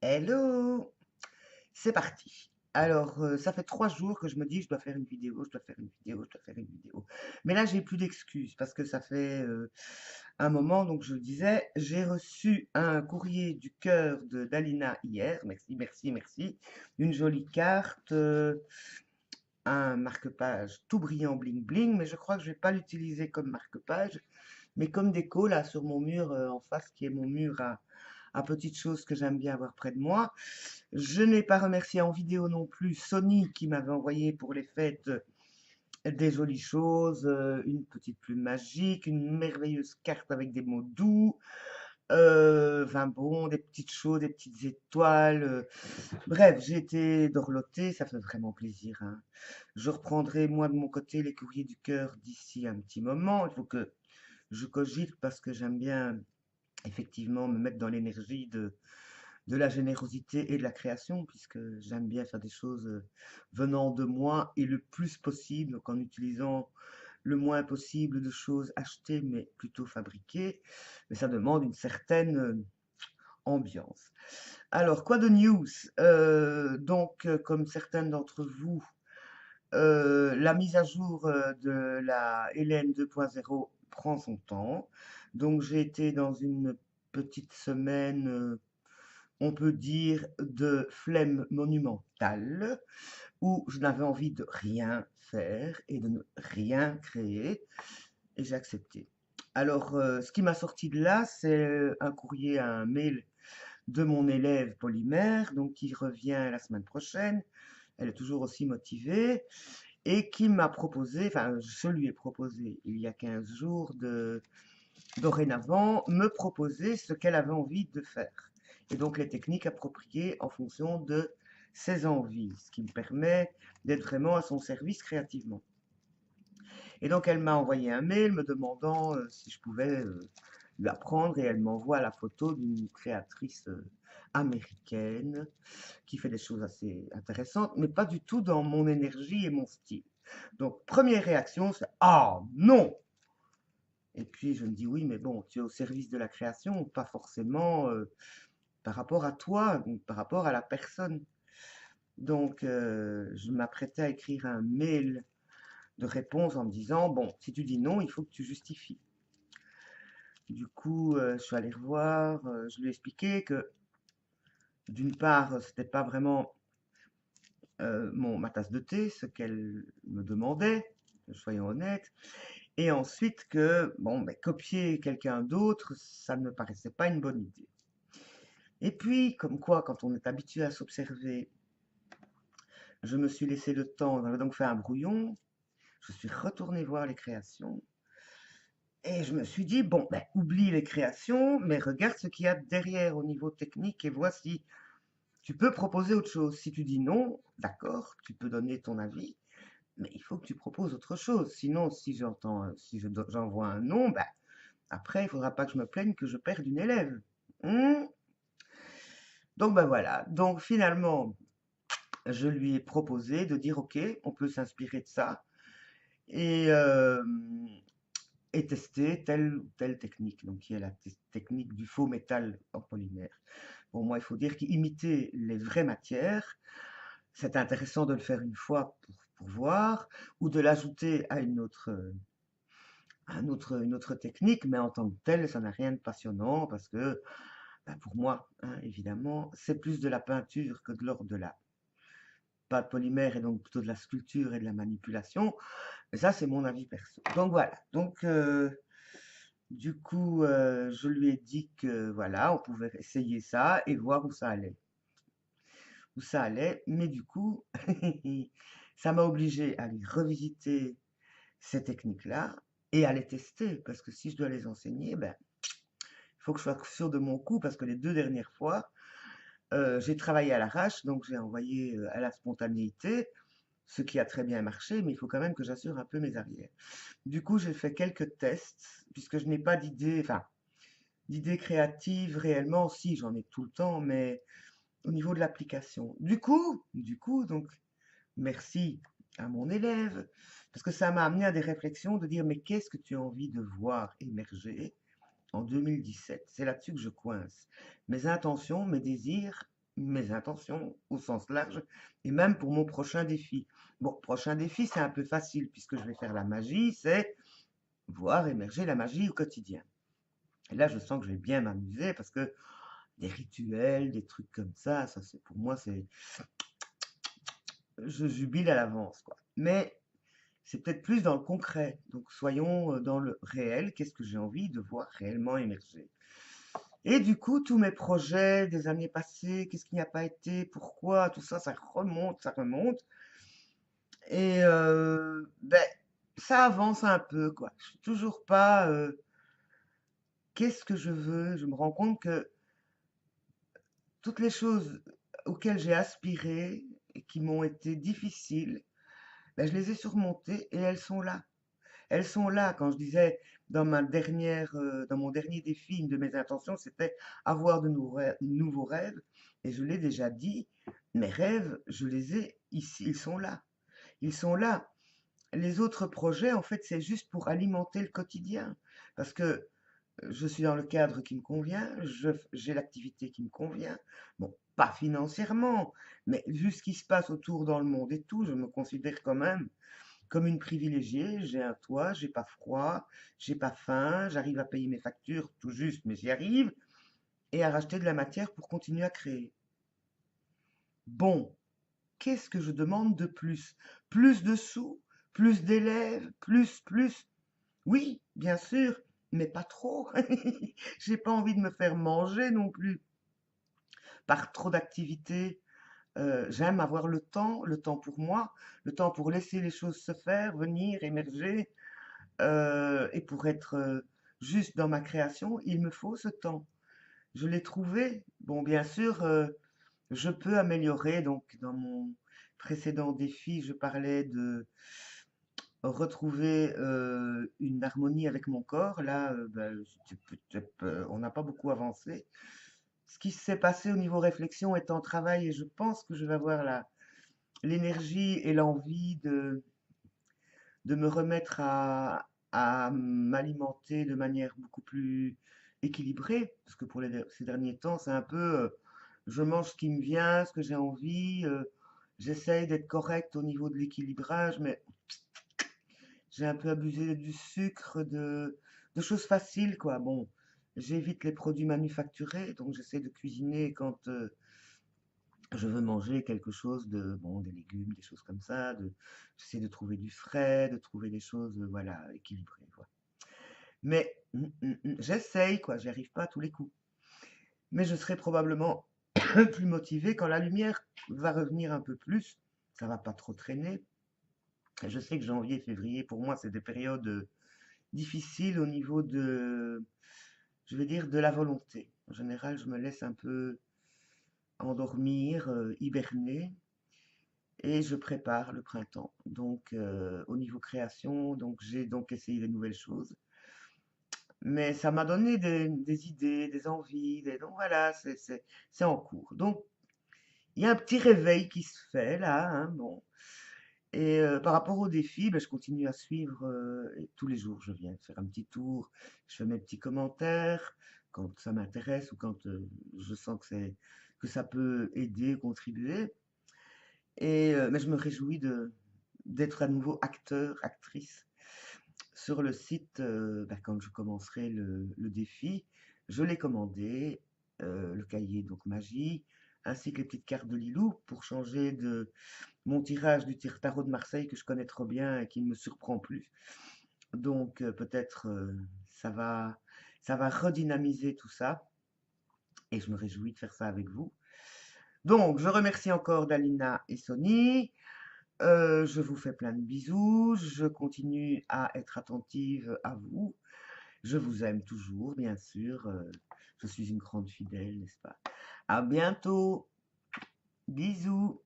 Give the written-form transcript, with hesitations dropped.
Hello, c'est parti. Alors, ça fait 3 jours que je me dis, je dois faire une vidéo, je dois faire une vidéo, je dois faire une vidéo. Mais là, j'ai plus d'excuses parce que ça fait un moment, donc je le disais, j'ai reçu un courrier du cœur de d'Alina hier. Merci, merci, merci. Une jolie carte, un marque-page tout brillant bling bling, mais je crois que je vais pas l'utiliser comme marque-page, mais comme déco là sur mon mur en face, qui est mon mur à petites choses que j'aime bien avoir près de moi. Je n'ai pas remercié en vidéo non plus Sony qui m'avait envoyé pour les fêtes des jolies choses, une petite plume magique, une merveilleuse carte avec des mots doux, enfin bon, des petites choses, des petites étoiles. Bref, j'ai été dorlotée, ça fait vraiment plaisir, hein. Je reprendrai moi de mon côté les courriers du cœur d'ici un petit moment. Il faut que je cogite parce que j'aime bien effectivement me mettre dans l'énergie de la générosité et de la création, puisque j'aime bien faire des choses venant de moi et le plus possible, donc en utilisant le moins possible de choses achetées, mais plutôt fabriquées. Mais ça demande une certaine ambiance. Alors, quoi de news? Donc, comme certains d'entre vous, la mise à jour de la Hélène 2.0 prend son temps. Donc, j'ai été dans une petite semaine on peut dire, de flemme monumentale, où je n'avais envie de rien faire et de ne rien créer, et j'ai accepté. Alors, ce qui m'a sorti de là, c'est un courrier, un mail de mon élève polymère, donc qui revient la semaine prochaine. Elle est toujours aussi motivée et qui m'a proposé, enfin, je lui ai proposé il y a 15 jours dorénavant, me proposer ce qu'elle avait envie de faire. Et donc les techniques appropriées en fonction de ses envies, ce qui me permet d'être vraiment à son service créativement. Et donc elle m'a envoyé un mail me demandant si je pouvais lui apprendre et elle m'envoie la photo d'une créatrice américaine qui fait des choses assez intéressantes, mais pas du tout dans mon énergie et mon style. Donc première réaction, c'est ah non. Et puis je me dis oui, mais bon, tu es au service de la création, pas forcément par rapport à toi, donc par rapport à la personne. Donc je m'apprêtais à écrire un mail de réponse en me disant, bon, si tu dis non, il faut que tu justifies. Du coup, je suis allée revoir, je lui ai expliqué que d'une part, c'était pas vraiment ma tasse de thé, ce qu'elle me demandait, soyons honnêtes, et ensuite que, bon, ben, copier quelqu'un d'autre, ça ne me paraissait pas une bonne idée. Et puis, comme quoi, quand on est habitué à s'observer, je me suis laissé le temps, j'avais donc fait un brouillon, je suis retourné voir les créations, et je me suis dit, bon, ben, oublie les créations, mais regarde ce qu'il y a derrière au niveau technique et vois si tu peux proposer autre chose. Si tu dis non, d'accord, tu peux donner ton avis, mais il faut que tu proposes autre chose. Sinon, si j'envoie un non, ben, après, il faudra pas que je me plaigne que je perde une élève. Hmm. Donc, ben voilà. Donc, finalement, je lui ai proposé de dire, OK, on peut s'inspirer de ça et, et tester telle ou telle technique, donc qui est la technique du faux métal en polymère. Pour moi, il faut dire qu'imiter les vraies matières, c'est intéressant de le faire une fois pour voir, ou de l'ajouter à une autre technique, mais en tant que telle, ça n'a rien de passionnant parce que, ben, pour moi, hein, évidemment, c'est plus de la peinture que de l'ordre de la pâte polymère et donc plutôt de la sculpture et de la manipulation. Et ça, c'est mon avis perso. Donc voilà. Donc, du coup, je lui ai dit que voilà, on pouvait essayer ça et voir où ça allait. Où ça allait. Mais du coup, ça m'a obligé à aller revisiter ces techniques-là et à les tester. Parce que si je dois les enseigner, ben, il faut que je sois sûr de mon coup. Parce que les 2 dernières fois, j'ai travaillé à l'arrache, donc j'ai envoyé à la spontanéité, ce qui a très bien marché, mais il faut quand même que j'assure un peu mes arrières. Du coup, j'ai fait quelques tests, puisque je n'ai pas d'idée, enfin, d'idées créatives réellement, si, j'en ai tout le temps, mais au niveau de l'application. Du coup, donc, merci à mon élève, parce que ça m'a amené à des réflexions de dire, mais qu'est-ce que tu as envie de voir émerger en 2017? C'est là-dessus que je coince. Mes intentions, mes désirs mes intentions au sens large, et même pour mon prochain défi. Bon, prochain défi, c'est un peu facile puisque je vais faire la magie, c'est voir émerger la magie au quotidien. Et là, je sens que je vais bien m'amuser parce que des rituels, des trucs comme ça c'est pour moi, c'est, je jubile à l'avance, quoi. Mais c'est peut-être plus dans le concret. Donc, soyons dans le réel. Qu'est-ce que j'ai envie de voir réellement émerger? Et du coup, tous mes projets des années passées, qu'est-ce qui n'a pas été, pourquoi, tout ça, ça remonte, ça remonte. Et ben, ça avance un peu, quoi. Je suis toujours pas. Qu'est-ce que je veux? Je me rends compte que toutes les choses auxquelles j'ai aspiré et qui m'ont été difficiles, ben, je les ai surmontées et elles sont là. Elles sont là. Quand je disais dans mon dernier défi, une de mes intentions, c'était avoir de nouveaux rêves. Et je l'ai déjà dit, mes rêves, je les ai ici, ils sont là. Ils sont là. Les autres projets, en fait, c'est juste pour alimenter le quotidien. Parce que je suis dans le cadre qui me convient, j'ai l'activité qui me convient. Bon, pas financièrement, mais vu ce qui se passe autour dans le monde et tout, je me considère quand même comme une privilégiée. J'ai un toit, j'ai pas froid, j'ai pas faim, j'arrive à payer mes factures tout juste, mais j'y arrive, et à racheter de la matière pour continuer à créer. Bon, qu'est-ce que je demande de plus? Plus de sous? Plus d'élèves? Plus? Oui, bien sûr, mais pas trop. J'ai pas envie de me faire manger non plus par trop d'activités. J'aime avoir le temps pour moi, le temps pour laisser les choses se faire, venir, émerger, et pour être juste dans ma création, il me faut ce temps. Je l'ai trouvé. Bon, bien sûr, je peux améliorer. Donc, dans mon précédent défi, je parlais de retrouver une harmonie avec mon corps. Là, ben, on n'a pas beaucoup avancé. Ce qui s'est passé au niveau réflexion est en travail et je pense que je vais avoir l'énergie et l'envie de me remettre à m'alimenter de manière beaucoup plus équilibrée. Parce que pour ces derniers temps, c'est un peu, je mange ce qui me vient, ce que j'ai envie. J'essaye d'être correct au niveau de l'équilibrage, mais j'ai un peu abusé du sucre, de choses faciles, quoi. Bon, j'évite les produits manufacturés, donc j'essaie de cuisiner quand je veux manger quelque chose de, bon, des légumes, des choses comme ça. J'essaie de trouver du frais, de trouver des choses, voilà, équilibrées, quoi. Mais j'essaye, quoi. J'y arrive pas à tous les coups. Mais je serai probablement plus motivée quand la lumière va revenir un peu plus. Ça va pas trop traîner. Et je sais que janvier, février, pour moi, c'est des périodes difficiles au niveau de, je vais dire, de la volonté. En général, je me laisse un peu endormir, hiberner, et je prépare le printemps. Donc, au niveau création, donc j'ai donc essayé des nouvelles choses. Mais ça m'a donné des idées, des envies, donc voilà, c'est en cours. Donc, il y a un petit réveil qui se fait là, hein, bon. Et par rapport au défi, ben, je continue à suivre, et tous les jours, je viens faire un petit tour, je fais mes petits commentaires quand ça m'intéresse ou quand je sens que ça peut aider, contribuer. Et mais je me réjouis d'être à nouveau acteur, actrice sur le site bah, quand je commencerai le défi. Je l'ai commandé, le cahier donc magie, ainsi que les petites cartes de Lilou pour changer de mon tirage du tarot de Marseille que je connais trop bien et qui ne me surprend plus. Donc peut-être ça va redynamiser tout ça et je me réjouis de faire ça avec vous. Donc je remercie encore Dalina et Sony. Je vous fais plein de bisous. Je continue à être attentive à vous. Je vous aime toujours, bien sûr. Je suis une grande fidèle, n'est-ce pas? À bientôt. Bisous.